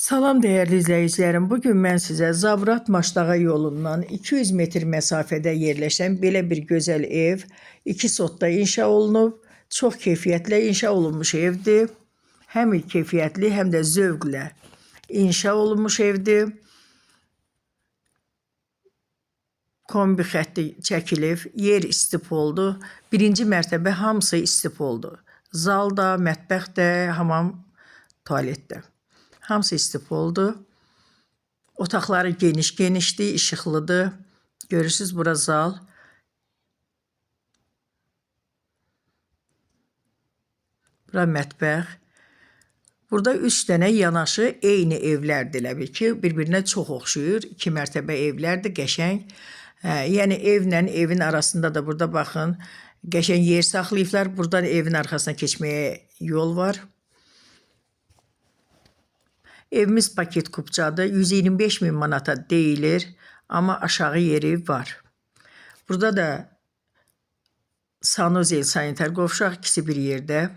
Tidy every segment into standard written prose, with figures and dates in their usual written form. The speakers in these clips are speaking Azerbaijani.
Salam değerli izleyicilerim. Bugün ben size Zabrat Maşdağa yolundan 200 metr mesafede yerleşen belə bir gözəl ev, 2 sotda inşa olunub. Çox keyfiyyətlə inşa olunmuş evdir. Həm keyfiyyətli, həm də zövqlə inşa olunmuş evdir. Kombi xətti çəkilib, yer istif oldu. Birinci mərtəbə hamısı istif oldu. Zalda, mətbəxdə, hamam, tualetdə. Hamısı istif oldu. Otaqları geniş-genişdir, işıqlıdır. Görürsünüz, bura zal. Bura mətbəx. Burada 3 dənə yanaşı eyni evlərdir, elə bil ki, bir-birinə çox oxşuyur. 2 mərtəbə evlərdir, qəşəng. Yəni evlə evin arasında da burada baxın, qəşəng yer saxlayıblar. Buradan evin arxasına keçməyə yol var. Evimiz paket kupçadır. 125 min manata deyilir. Ama aşağı yeri var. Burada da sanuzel, sanitar qovşaq ikisi bir yerdə.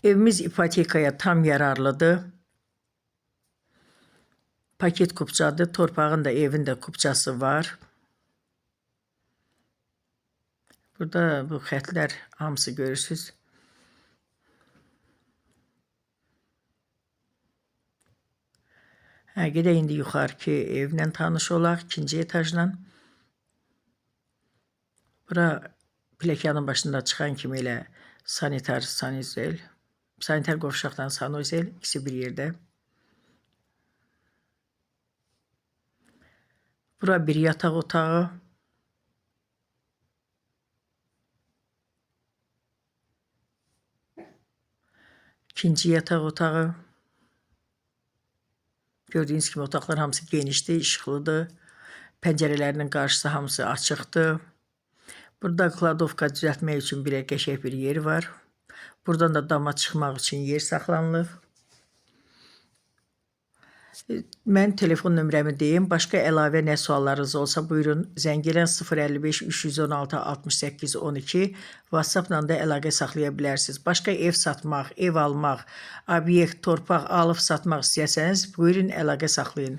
Evimiz ipotekaya tam yararlıdır. Paket kupçadır. Torpağın da evin de kupçası var. Burada bu xətlər hamısı görürsünüz. Gedək indi yuxarıki evlə tanış olaq, ikinci etajla. Bura plekanın başında çıxan kimi elə sanitar, sanuzel, sanitar qovşaqdan sanuzel, ikisi bir yerdə. Bura bir yataq otağı. İkinci yataq otağı. Gördüğünüz kimi otaqlar hamısı genişdir, işıqlıdır. Pəncərələrinin qarşısı hamısı açıqdır. Burada kladovka düzəltmək üçün bir qəşəng bir yer var. Buradan da dama çıxmaq üçün yer saxlanılıb. Mən telefon nömrəmi deyim. Başqa əlavə nə suallarınız olsa buyurun. Zəng edin 055 316 68 12. WhatsApp-la da əlaqə saxlaya bilərsiniz. Başqa ev satmaq, ev almaq, obyekt, torpaq alıb satmaq istəyəsəniz buyurun əlaqə saxlayın.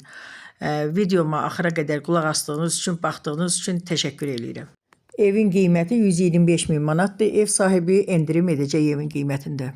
Videoma axıra qədər qulaq asdığınız üçün, baxdığınız üçün təşəkkür edirəm. Evin qiyməti 125 min manatdır. Ev sahibi endirim edəcək evin qiymətində.